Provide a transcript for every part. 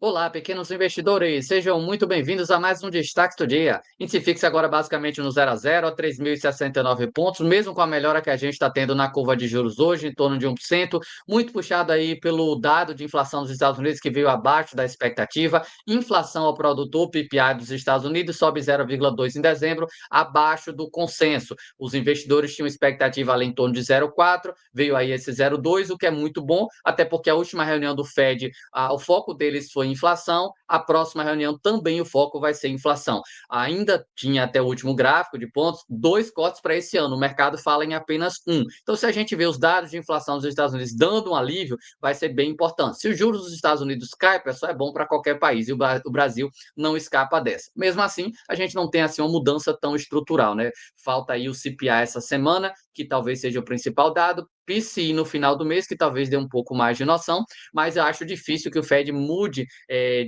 Olá, pequenos investidores, sejam muito bem-vindos a mais um Destaque do Dia. Índice fixa agora basicamente no 0 a 0 a 3.069 pontos, mesmo com a melhora que a gente está tendo na curva de juros hoje, em torno de 1%, muito puxado aí pelo dado de inflação dos Estados Unidos, que veio abaixo da expectativa. Inflação ao produtor, PPI dos Estados Unidos, sobe 0,2 em dezembro, abaixo do consenso. Os investidores tinham expectativa ali em torno de 0,4, veio aí esse 0,2, o que é muito bom, até porque a última reunião do Fed, o foco deles foi inflação, a próxima reunião também o foco vai ser inflação. Ainda tinha até o último gráfico de pontos, dois cortes para esse ano, o mercado fala em apenas um. Então, se a gente vê os dados de inflação dos Estados Unidos dando um alívio, vai ser bem importante. Se os juros dos Estados Unidos caem, pessoal, é bom para qualquer país, e o Brasil não escapa dessa. Mesmo assim, a gente não tem assim uma mudança tão estrutural, né? Falta aí o CPI essa semana, que talvez seja o principal dado, PCI no final do mês, que talvez dê um pouco mais de noção, mas eu acho difícil que o Fed mude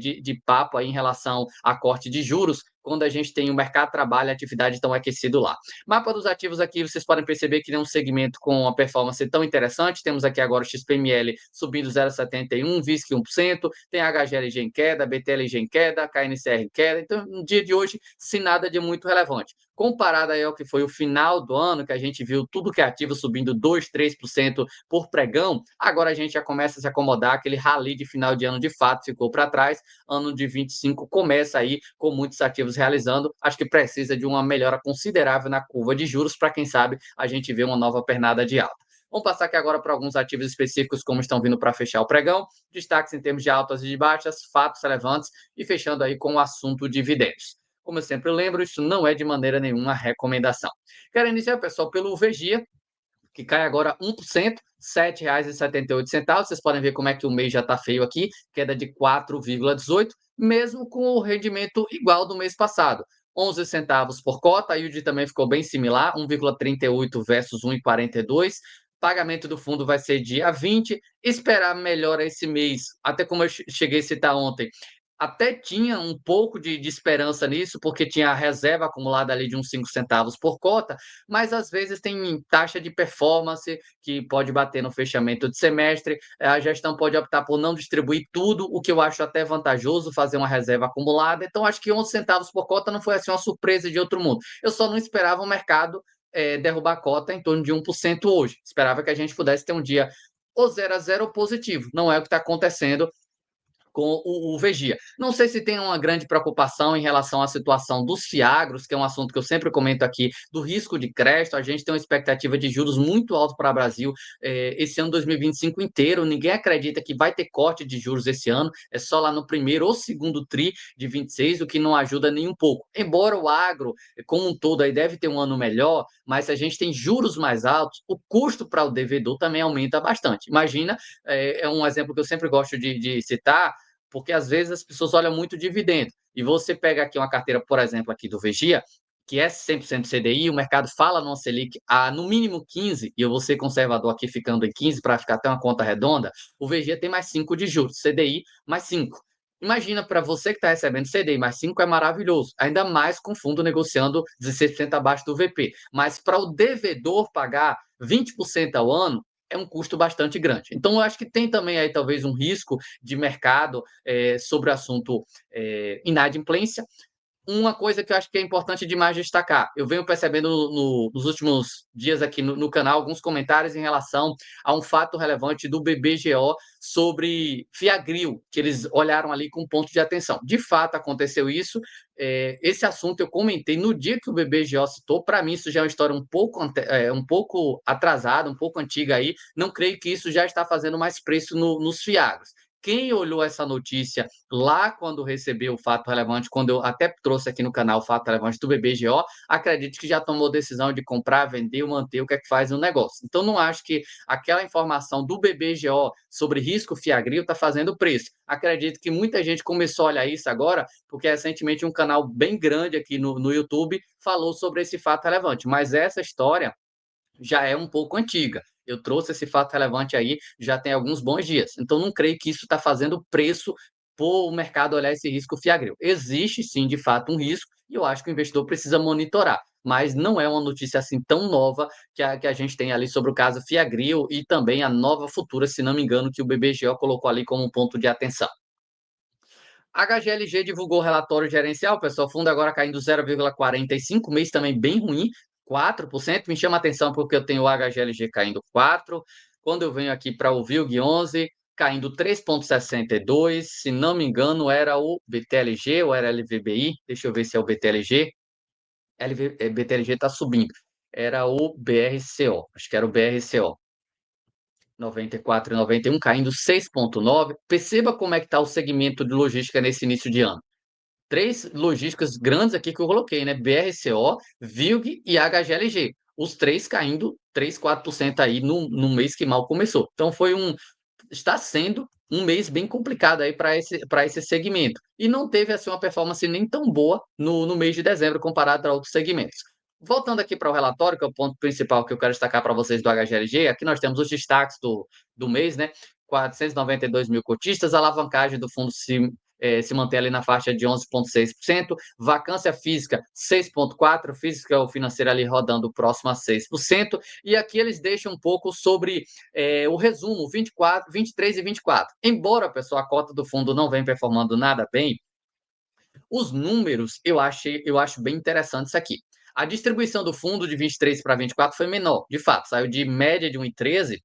de papo aí em relação a corte de juros, quando a gente tem o mercado de trabalho e a atividade tão aquecido lá. Mapa dos ativos aqui, vocês podem perceber que é um segmento com uma performance tão interessante. Temos aqui agora o XPML subindo 0,71, VISC 1%, tem a HGLG em queda, BTLG em queda, KNCR em queda. Então, no dia de hoje, sem nada de muito relevante. Comparado aí ao que foi o final do ano, que a gente viu tudo que é ativo subindo 2, 3% por pregão, agora a gente já começa a se acomodar, aquele rally de final de ano de fato ficou para trás, ano de 25 começa aí com muitos ativos realizando, acho que precisa de uma melhora considerável na curva de juros para quem sabe a gente ver uma nova pernada de alta. Vamos passar aqui agora para alguns ativos específicos, como estão vindo para fechar o pregão, destaques em termos de altas e de baixas, fatos relevantes e fechando aí com o assunto dividendos. Como eu sempre lembro, isso não é de maneira nenhuma recomendação. Quero iniciar, pessoal, pelo VGIA, que cai agora 1%, R$ 7,78. Vocês podem ver como é que o mês já está feio aqui, queda de 4,18, mesmo com o rendimento igual do mês passado. 11 centavos por cota, a yield também ficou bem similar, 1,38 versus 1,42. Pagamento do fundo vai ser dia 20. Esperar melhora esse mês, até como eu cheguei a citar ontem, até tinha um pouco de esperança nisso, porque tinha a reserva acumulada ali de uns 5 centavos por cota, mas às vezes tem taxa de performance que pode bater no fechamento de semestre, a gestão pode optar por não distribuir tudo, o que eu acho até vantajoso, fazer uma reserva acumulada. Então, acho que 11 centavos por cota não foi assim uma surpresa de outro mundo. Eu só não esperava o mercado derrubar a cota em torno de 1% hoje. Esperava que a gente pudesse ter um dia ou 0 a 0 ou positivo. Não é o que está acontecendo com o Vegia. Não sei se tem uma grande preocupação em relação à situação dos fiagros, que é um assunto que eu sempre comento aqui, do risco de crédito. A gente tem uma expectativa de juros muito alta para o Brasil esse ano 2025 inteiro. Ninguém acredita que vai ter corte de juros esse ano, é só lá no primeiro ou segundo TRI de 26, o que não ajuda nem um pouco. Embora o agro, como um todo, aí deve ter um ano melhor, mas se a gente tem juros mais altos, o custo para o devedor também aumenta bastante. Imagina, é um exemplo que eu sempre gosto de citar, porque às vezes as pessoas olham muito dividendo. E você pega aqui uma carteira, por exemplo, aqui do Vegia, que é 100% CDI, o mercado fala no Selic a no mínimo 15, e eu vou ser conservador aqui ficando em 15 para ficar até uma conta redonda, o Vegia tem mais 5 de juros, CDI mais 5. Imagina, para você que está recebendo CDI mais 5 é maravilhoso, ainda mais com fundo negociando 16% abaixo do VP. Mas para o devedor pagar 20% ao ano, é um custo bastante grande. Então, eu acho que tem também aí talvez um risco de mercado sobre o assunto inadimplência. Uma coisa que eu acho que é importante demais destacar, eu venho percebendo nos últimos dias aqui no canal alguns comentários em relação a um fato relevante do BBGO sobre Fiagril, que eles olharam ali com ponto de atenção. De fato, aconteceu isso. Esse assunto eu comentei no dia que o BBGO citou. Para mim, isso já é uma história um pouco atrasada, um pouco antiga aí. Não creio que isso já está fazendo mais preço nos Fiagros. Quem olhou essa notícia lá quando recebeu o fato relevante, quando eu até trouxe aqui no canal o fato relevante do BBGO, acredito que já tomou decisão de comprar, vender ou manter, o que é que faz no negócio. Então, não acho que aquela informação do BBGO sobre risco fiagril está fazendo preço. Acredito que muita gente começou a olhar isso agora, porque recentemente um canal bem grande aqui no YouTube falou sobre esse fato relevante. Mas essa história já é um pouco antiga. Eu trouxe esse fato relevante aí já tem alguns bons dias. Então, não creio que isso está fazendo preço por o mercado olhar esse risco fiagril. Existe sim, de fato, um risco, e eu acho que o investidor precisa monitorar. Mas não é uma notícia assim tão nova que a gente tem ali sobre o caso Fiagril e também a nova futura, se não me engano, que o BBGO colocou ali como um ponto de atenção. A HGLG divulgou o relatório gerencial, pessoal, fundo agora caindo 0,45, mês também bem ruim, 4%. Me chama a atenção porque eu tenho o HGLG caindo 4%. Quando eu venho aqui para o VILG11, caindo 3,62. Se não me engano, era o BTLG ou era LVBI? Deixa eu ver se é o BTLG. BTLG está subindo. Era o BRCO, acho que era o BRCO. 94 e 91 caindo 6,9. Perceba como é que está o segmento de logística nesse início de ano. Três logísticas grandes aqui que eu coloquei, né? BRCO, VILG e HGLG. Os três caindo 3, 4% aí no mês que mal começou. Então está sendo um mês bem complicado aí para esse segmento. E não teve assim uma performance nem tão boa no mês de dezembro comparado a outros segmentos. Voltando aqui para o relatório, que é o ponto principal que eu quero destacar para vocês do HGLG, aqui nós temos os destaques do mês, né? 492 mil cotistas, a alavancagem do fundo se mantém ali na faixa de 11,6%, vacância física 6,4%, física ou financeira ali rodando próximo a 6%, e aqui eles deixam um pouco sobre o resumo 24, 23 e 24. Embora, pessoal, a cota do fundo não vem performando nada bem, os números eu acho bem interessante isso aqui. A distribuição do fundo de 23 para 24 foi menor, de fato, saiu de média de 1,13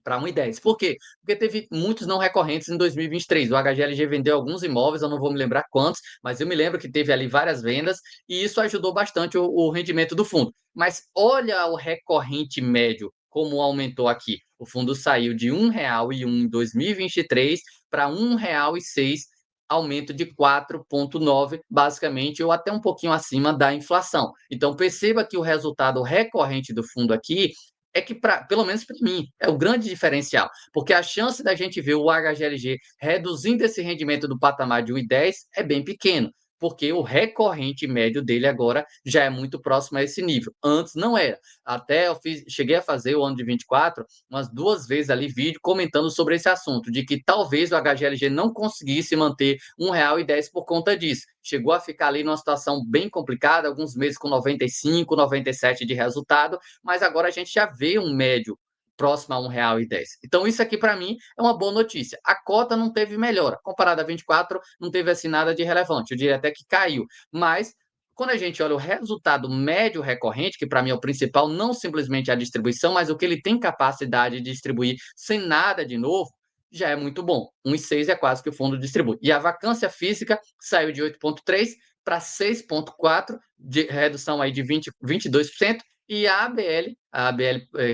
para 1,10. Por quê? Porque teve muitos não recorrentes em 2023. O HGLG vendeu alguns imóveis, eu não vou me lembrar quantos, mas eu me lembro que teve ali várias vendas e isso ajudou bastante o rendimento do fundo. Mas olha o recorrente médio, como aumentou aqui. O fundo saiu de R$ 1,01 em 2023 para R$ 1,06, aumento de 4,9, basicamente, ou até um pouquinho acima da inflação. Então, perceba que o resultado recorrente do fundo aqui é que, pelo menos para mim, é o grande diferencial, porque a chance da gente ver o HGLG reduzindo esse rendimento do patamar de 1,10 é bem pequeno, porque o recorrente médio dele agora já é muito próximo a esse nível. Antes não era. Até cheguei a fazer o ano de 24 umas 2 vezes ali vídeo comentando sobre esse assunto, de que talvez o HGLG não conseguisse manter R$ 1,10 por conta disso. Chegou a ficar ali numa situação bem complicada, alguns meses com 95, 97 de resultado, mas agora a gente já vê um médio próximo a R$ 1,10. Então, isso aqui, para mim, é uma boa notícia. A cota não teve melhora. Comparada a 24, não teve assim nada de relevante. Eu diria até que caiu. Mas, quando a gente olha o resultado médio recorrente, que para mim é o principal, não simplesmente a distribuição, mas o que ele tem capacidade de distribuir sem nada de novo, já é muito bom. 1,6 é quase que o fundo distribui. E a vacância física saiu de 8,3 para 6,4, de redução aí de 22%, e a ABL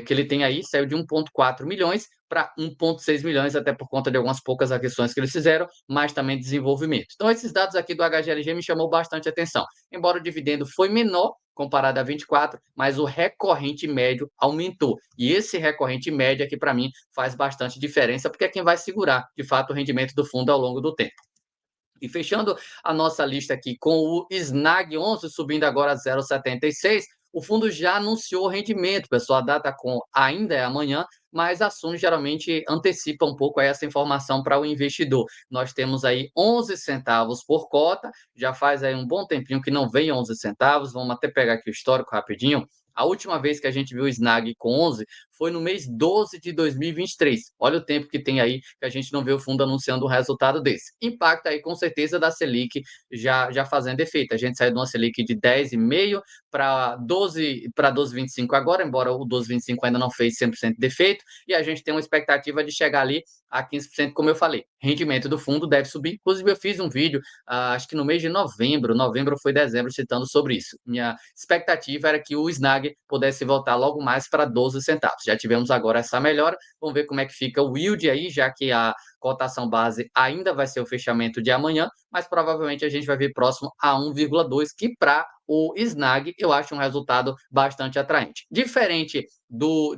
que ele tem aí saiu de 1,4 milhões para 1,6 milhões, até por conta de algumas poucas aquisições que eles fizeram, mas também desenvolvimento. Então, esses dados aqui do HGLG me chamou bastante atenção. Embora o dividendo foi menor comparado a 24, mas o recorrente médio aumentou. E esse recorrente médio aqui, para mim, faz bastante diferença, porque é quem vai segurar, de fato, o rendimento do fundo ao longo do tempo. E fechando a nossa lista aqui com o SNAG 11 subindo agora a 0,76, o fundo já anunciou o rendimento, pessoal. A data ainda é amanhã, mas a Suno geralmente antecipa um pouco aí essa informação para o investidor. Nós temos aí 11 centavos por cota, já faz aí um bom tempinho que não vem 11 centavos. Vamos até pegar aqui o histórico rapidinho. A última vez que a gente viu o SNAG com 11 foi no mês 12 de 2023. Olha o tempo que tem aí que a gente não vê o fundo anunciando um resultado desse. Impacta aí com certeza da Selic já fazendo efeito. A gente saiu de uma Selic de 10,5 para 12,25 agora, embora o 12,25 ainda não fez 100% de efeito, e a gente tem uma expectativa de chegar ali a 15%, como eu falei. Rendimento do fundo deve subir. Inclusive, eu fiz um vídeo, acho que no mês de novembro foi dezembro, citando sobre isso. Minha expectativa era que o SNAG pudesse voltar logo mais para 12 centavos. Já tivemos agora essa melhora. Vamos ver como é que fica o yield aí, já que a cotação base ainda vai ser o fechamento de amanhã, mas provavelmente a gente vai ver próximo a 1,2, que para o SNAG eu acho um resultado bastante atraente. Diferente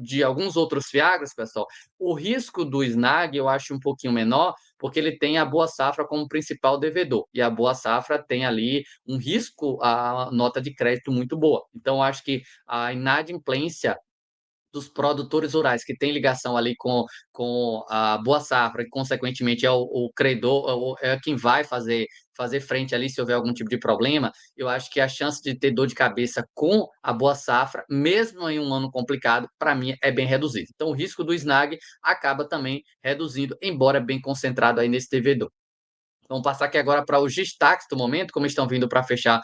de alguns outros Fiagras, pessoal, o risco do SNAG eu acho um pouquinho menor, porque ele tem a Boa Safra como principal devedor, e a Boa Safra tem ali um risco, a nota de crédito muito boa. Então, acho que a inadimplência dos produtores rurais que tem ligação ali com a Boa Safra, e consequentemente é o credor, é quem vai fazer frente ali se houver algum tipo de problema, eu acho que a chance de ter dor de cabeça com a Boa Safra, mesmo em um ano complicado, para mim é bem reduzido. Então o risco do SNAG acaba também reduzindo, embora bem concentrado aí nesse devedor. Vamos passar aqui agora para os destaques do momento, como estão vindo para fechar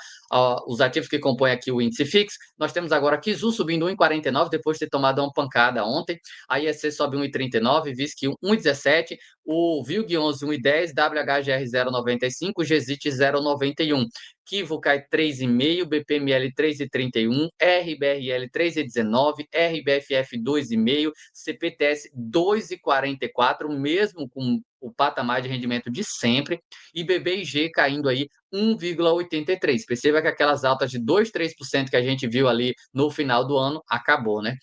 os ativos que compõem aqui o índice FIX. Nós temos agora a Kizu subindo 1,49 depois de ter tomado uma pancada ontem. A IEC sobe 1,39, VISC 1,17, o VILG 11 1,10, WHGR 0,95, GZIT 0,91. Kivo cai 3,5, BPML 3,31, RBRL 3,19, RBFF 2,5, CPTS 2,44, mesmo com o patamar de rendimento de sempre, e BBIG caindo aí 1,83. Perceba que aquelas altas de 2, 3% que a gente viu ali no final do ano acabou, né?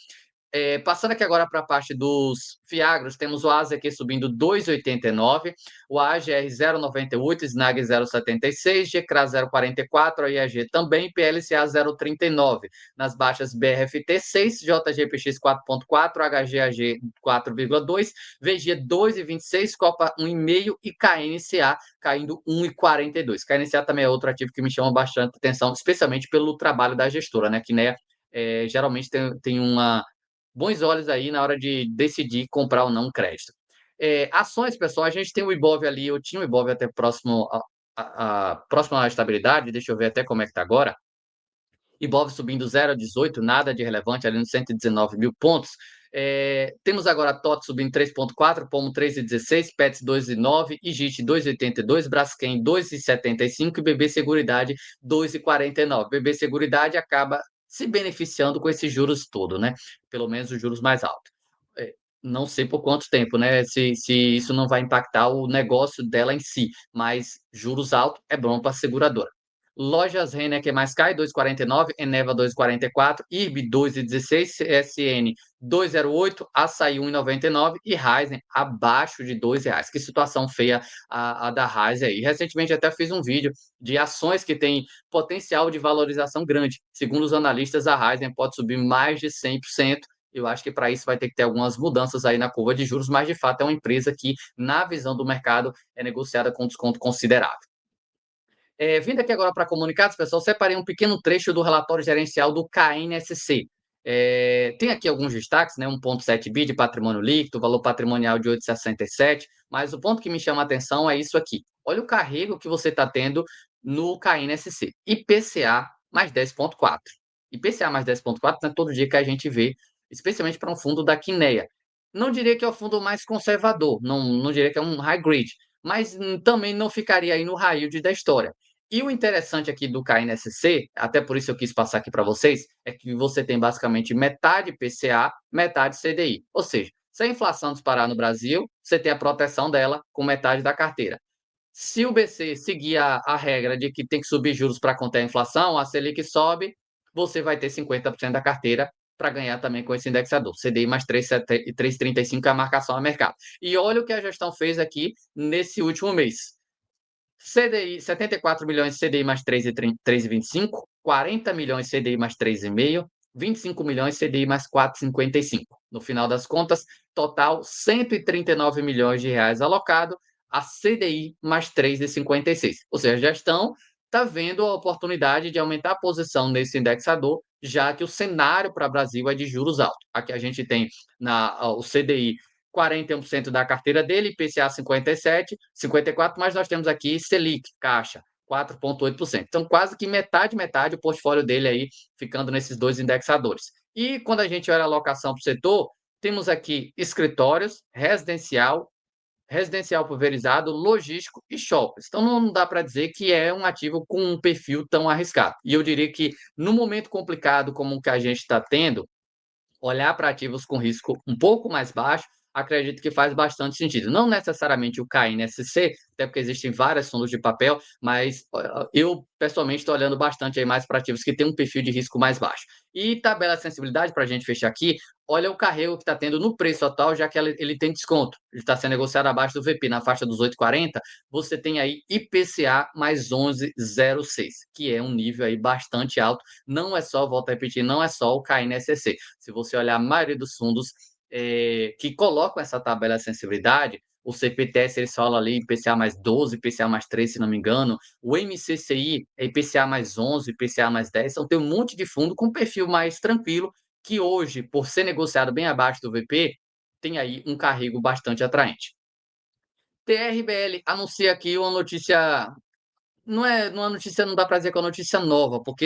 Passando aqui agora para a parte dos Fiagros, temos o ASA aqui subindo 2,89, o AGR 0,98, SNAG 0,76, GCRA 0,44, a IAG também, PLCA 0,39. Nas baixas, BRFT 6, JGPX 4,4, HGAG 4,2, VG 2,26, Copa 1,5 e KNCA caindo 1,42. KNCA também é outro ativo que me chama bastante atenção, especialmente pelo trabalho da gestora, né? Que né, geralmente tem bons olhos aí na hora de decidir comprar ou não crédito. Ações, pessoal, a gente tem o Ibov ali, eu tinha o Ibov até próximo à estabilidade, deixa eu ver até como é que está agora. Ibov subindo 0,18, nada de relevante, ali nos 119 mil pontos. Temos agora a TOT subindo 3,4, Pomo 3,16, Pets 2,9, IGIT 2,82, Braskem 2,75 e BB Seguridade 2,49. BB Seguridade acaba se beneficiando com esses juros todo, né? Pelo menos os juros mais altos. É, não sei por quanto tempo, né? Se isso não vai impactar o negócio dela em si, mas juros altos é bom para a seguradora. Lojas Renner que mais cai, 2,49, Eneva 2,44, IRB 2,16, CSN 2,08, Açaí 1,99 e Raizen abaixo de R$ 2. Que situação feia a da Raizen aí. Recentemente até fiz um vídeo de ações que têm potencial de valorização grande. Segundo os analistas, a Raizen pode subir mais de 100%. Eu acho que para isso vai ter que ter algumas mudanças aí na curva de juros, mas de fato é uma empresa que, na visão do mercado, é negociada com desconto considerável. Vindo aqui agora para comunicados, pessoal, separei um pequeno trecho do relatório gerencial do KNSC. Tem aqui alguns destaques, né? 1,7 bi de patrimônio líquido, valor patrimonial de 8,67, mas o ponto que me chama a atenção é isso aqui. Olha o carrego que você está tendo no KNSC. IPCA mais 10,4. IPCA mais 10,4 não é todo dia que a gente vê, especialmente para um fundo da Quineia. Não diria que é o fundo mais conservador, não diria que é um high grade, mas também não ficaria aí no high yield da história. E o interessante aqui do KNSC, até por isso eu quis passar aqui para vocês, é que você tem basicamente metade PCA, metade CDI. Ou seja, se a inflação disparar no Brasil, você tem a proteção dela com metade da carteira. Se o BC seguir a regra de que tem que subir juros para conter a inflação, a Selic sobe, você vai ter 50% da carteira para ganhar também com esse indexador. CDI mais 3,35 é a marcação a mercado. E olha o que a gestão fez aqui nesse último mês. CDI, 74 milhões CDI mais 3,25, 40 milhões CDI mais 3,5, 25 milhões CDI mais 4,55. No final das contas, total 139 milhões de reais alocado a CDI mais 3,56. Ou seja, a gestão está vendo a oportunidade de aumentar a posição nesse indexador, já que o cenário para o Brasil é de juros altos. Aqui a gente tem o CDI 41% da carteira dele, IPCA 57, 54, mas nós temos aqui Selic, Caixa, 4,8%. Então, quase que metade o portfólio dele aí ficando nesses dois indexadores. E quando a gente olha a alocação para o setor, temos aqui escritórios, residencial pulverizado, logístico e shoppings. Então, não dá para dizer que é um ativo com um perfil tão arriscado. E eu diria que, no momento complicado como o que a gente está tendo, olhar para ativos com risco um pouco mais baixo, acredito que faz bastante sentido. Não necessariamente o KNSC, até porque existem várias fundos de papel, mas eu pessoalmente estou olhando bastante aí mais para ativos que têm um perfil de risco mais baixo. E tabela de sensibilidade, para a gente fechar aqui, olha o carrego que está tendo no preço atual, já que ele tem desconto. Ele está sendo negociado abaixo do VP, na faixa dos 8,40, você tem aí IPCA mais 11,06, que é um nível aí bastante alto. Não é só, volto a repetir, não é só o KNSC. Se você olhar a maioria dos fundos que colocam essa tabela de sensibilidade, o CPTS eles falam ali IPCA mais 12, IPCA mais 3, se não me engano, o MCCI é IPCA mais 11, IPCA mais 10, então tem um monte de fundo com perfil mais tranquilo, que hoje, por ser negociado bem abaixo do VP, tem aí um carrego bastante atraente. TRBL anuncia aqui uma notícia. Não é notícia, não dá para dizer que é uma notícia nova, porque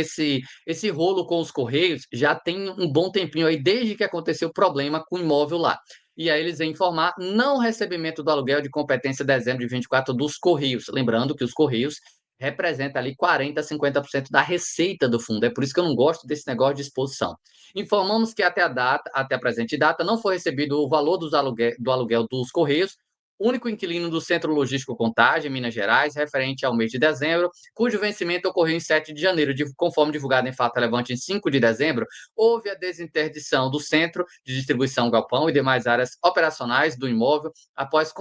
esse rolo com os Correios já tem um bom tempinho aí, desde que aconteceu o problema com o imóvel lá. E aí eles vêm informar não recebimento do aluguel de competência dezembro de 24 dos Correios. Lembrando que os Correios representam ali 40 a 50% da receita do fundo. É por isso que eu não gosto desse negócio de exposição. Informamos que até a presente data, não foi recebido o valor do aluguel dos Correios, único inquilino do Centro Logístico Contagem, Minas Gerais, referente ao mês de dezembro, cujo vencimento ocorreu em 7 de janeiro. Conforme divulgado em fato relevante em 5 de dezembro, houve a desinterdição do centro de distribuição galpão e demais áreas operacionais do imóvel após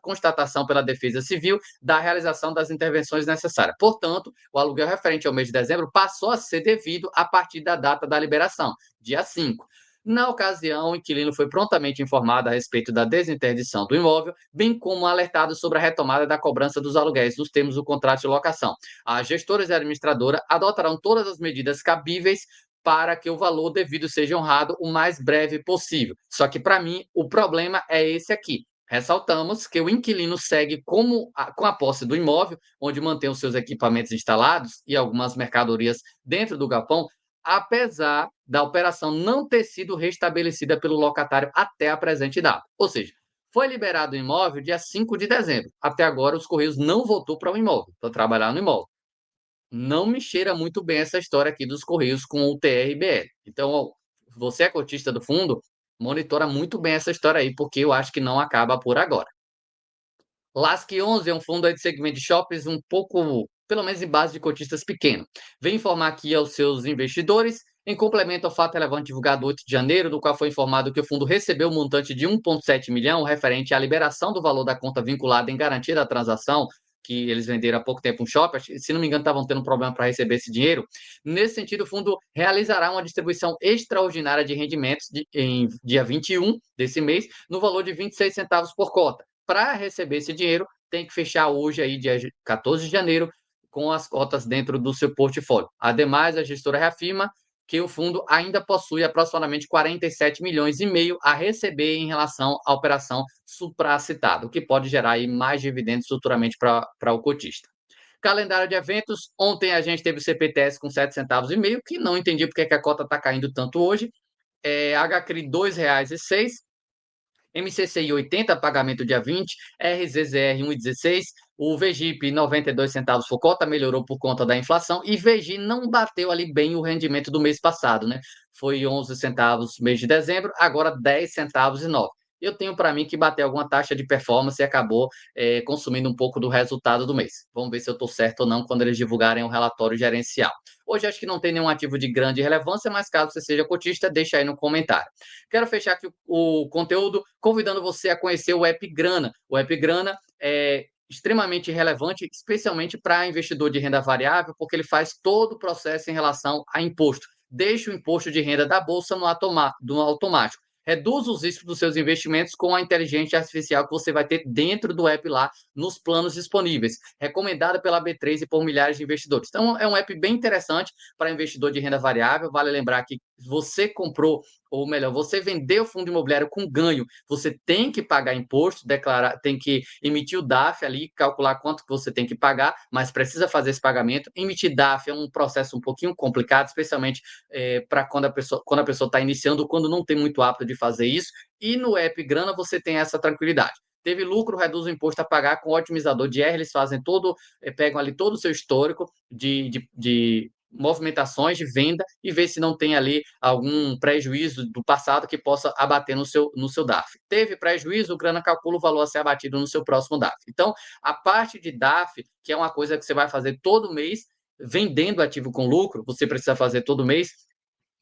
constatação pela Defesa Civil da realização das intervenções necessárias. Portanto, o aluguel referente ao mês de dezembro passou a ser devido a partir da data da liberação, dia 5. Na ocasião, o inquilino foi prontamente informado a respeito da desinterdição do imóvel, bem como alertado sobre a retomada da cobrança dos aluguéis nos termos do contrato de locação. As gestoras e a administradora adotarão todas as medidas cabíveis para que o valor devido seja honrado o mais breve possível. Só que, para mim, o problema é esse aqui. Ressaltamos que o inquilino segue com a posse do imóvel, onde mantém os seus equipamentos instalados e algumas mercadorias dentro do galpão, apesar da operação não ter sido restabelecida pelo locatário até a presente data. Ou seja, foi liberado o imóvel dia 5 de dezembro. Até agora, os Correios não voltou para o imóvel, para trabalhar no imóvel. Não me cheira muito bem essa história aqui dos Correios com o TRBL. Então, ó, você é cotista do fundo, monitora muito bem essa história aí, porque eu acho que não acaba por agora. Lasc 11 é um fundo aí de segmento de shoppings um pouco, pelo menos em base de cotistas pequeno. Vem informar aqui aos seus investidores, em complemento ao fato relevante divulgado 8 de janeiro, no qual foi informado que o fundo recebeu um montante de 1,7 milhão referente à liberação do valor da conta vinculada em garantia da transação, que eles venderam há pouco tempo um shopping, se não me engano, estavam tendo um problema para receber esse dinheiro. Nesse sentido, o fundo realizará uma distribuição extraordinária de rendimentos em dia 21 desse mês, no valor de 26 centavos por cota. Para receber esse dinheiro, tem que fechar hoje, aí, dia 14 de janeiro, com as cotas dentro do seu portfólio. Ademais, a gestora reafirma que o fundo ainda possui aproximadamente 47 milhões e meio a receber em relação à operação supracitada, o que pode gerar aí mais dividendos futuramente para o cotista. Calendário de eventos, ontem a gente teve o CPTS com 7 centavos e meio, que não entendi porque que a cota está caindo tanto hoje. HCRI R$ 2,06, MCCI 80, pagamento dia 20, RZZR 1,16, o VGIP 92 centavos por cota, melhorou por conta da inflação, e VGI não bateu ali bem o rendimento do mês passado, né? Foi 11 centavos mês de dezembro, agora 10 centavos e 9. Eu tenho para mim que bater alguma taxa de performance e acabou consumindo um pouco do resultado do mês. Vamos ver se eu estou certo ou não quando eles divulgarem o relatório gerencial. Hoje acho que não tem nenhum ativo de grande relevância, mas caso você seja cotista, deixa aí no comentário. Quero fechar aqui o conteúdo convidando você a conhecer o App Grana. O App Grana é extremamente relevante, especialmente para investidor de renda variável, porque ele faz todo o processo em relação a imposto. Deixa o imposto de renda da bolsa no automático. Reduz os riscos dos seus investimentos com a inteligência artificial que você vai ter dentro do app lá, nos planos disponíveis. Recomendada pela B3 e por milhares de investidores. Então, é um app bem interessante para investidor de renda variável. Vale lembrar que você comprou, ou melhor, você vendeu fundo imobiliário com ganho, você tem que pagar imposto, declarar, tem que emitir o DAF ali, calcular quanto que você tem que pagar, mas precisa fazer esse pagamento. Emitir DAF é um processo um pouquinho complicado, especialmente para quando a pessoa está iniciando, quando não tem muito hábito de fazer isso. E no app Grana você tem essa tranquilidade. Teve lucro, reduz o imposto a pagar com o otimizador de R. Eles fazem pegam ali todo o seu histórico de movimentações de venda e ver se não tem ali algum prejuízo do passado que possa abater no seu DAF. Teve prejuízo, o Grana calcula o valor a ser abatido no seu próximo DAF. Então, a parte de DAF, que é uma coisa que você vai fazer todo mês, vendendo ativo com lucro, você precisa fazer todo mês,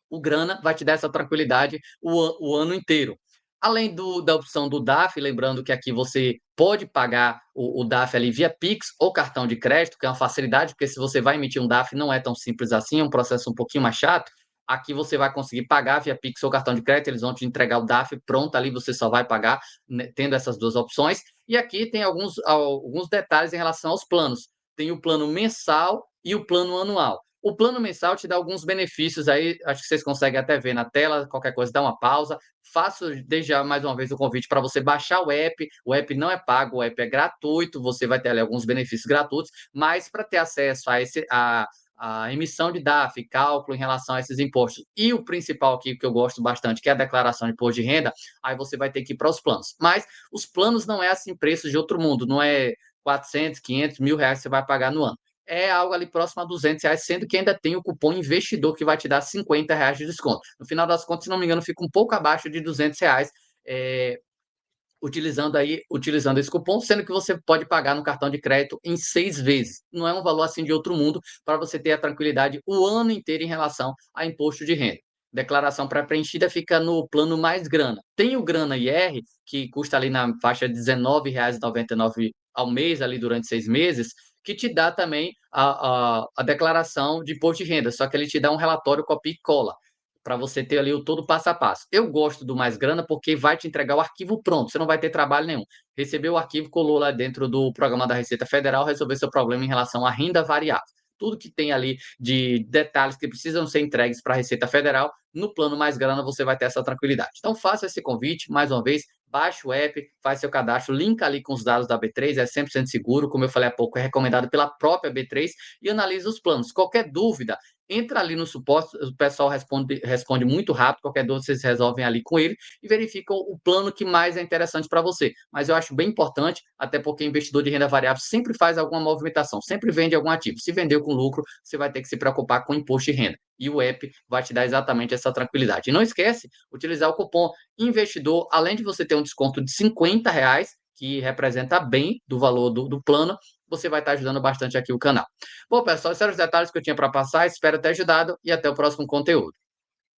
o Grana vai te dar essa tranquilidade o ano inteiro. Além da opção do DAF, lembrando que aqui você pode pagar o DAF ali via Pix ou cartão de crédito, que é uma facilidade, porque se você vai emitir um DAF não é tão simples assim, é um processo um pouquinho mais chato. Aqui você vai conseguir pagar via Pix ou cartão de crédito, eles vão te entregar o DAF pronto ali, você só vai pagar, né, tendo essas duas opções. E aqui tem alguns detalhes em relação aos planos. Tem o plano mensal e o plano anual. O plano mensal te dá alguns benefícios aí, acho que vocês conseguem até ver na tela, qualquer coisa dá uma pausa. Faço desde já mais uma vez o convite para você baixar o app não é pago, o app é gratuito, você vai ter ali alguns benefícios gratuitos, mas para ter acesso a emissão de DARF, cálculo em relação a esses impostos, e o principal aqui que eu gosto bastante, que é a declaração de imposto de renda, aí você vai ter que ir para os planos. Mas os planos não é assim preços de outro mundo, não é 400, 500, R$ 1.000 que você vai pagar no ano. É algo ali próximo a R$ 200, sendo que ainda tem o cupom investidor que vai te dar R$ 50 de desconto. No final das contas, se não me engano, fica um pouco abaixo de R$ 200, utilizando esse cupom, sendo que você pode pagar no cartão de crédito em 6 vezes. Não é um valor assim de outro mundo, para você ter a tranquilidade o ano inteiro em relação a imposto de renda. Declaração pré-preenchida fica no plano mais grana. Tem o Grana IR, que custa ali na faixa de R$ 19,99 ao mês, ali durante 6 meses, que te dá também a declaração de imposto de renda, só que ele te dá um relatório copia e cola para você ter ali o todo passo a passo. Eu gosto do Mais Grana porque vai te entregar o arquivo pronto, você não vai ter trabalho nenhum. Recebeu o arquivo, colou lá dentro do programa da Receita Federal, resolveu seu problema em relação à renda variável. Tudo que tem ali de detalhes que precisam ser entregues para a Receita Federal, no plano Mais Grana você vai ter essa tranquilidade. Então faça esse convite, mais uma vez, baixe o app, faz seu cadastro, linka ali com os dados da B3, é 100% seguro, como eu falei há pouco, é recomendado pela própria B3 e analisa os planos. Qualquer dúvida, entra ali no suporte, o pessoal responde muito rápido, qualquer dúvida vocês resolvem ali com ele e verificam o plano que mais é interessante para você. Mas eu acho bem importante, até porque investidor de renda variável sempre faz alguma movimentação, sempre vende algum ativo. Se vendeu com lucro, você vai ter que se preocupar com imposto de renda. E o app vai te dar exatamente essa tranquilidade. E não esquece, utilizar o cupom investidor, além de você ter um desconto de R$ 50, que representa bem do valor do plano, você vai estar ajudando bastante aqui o canal. Bom, pessoal, esses eram os detalhes que eu tinha para passar. Espero ter ajudado e até o próximo conteúdo.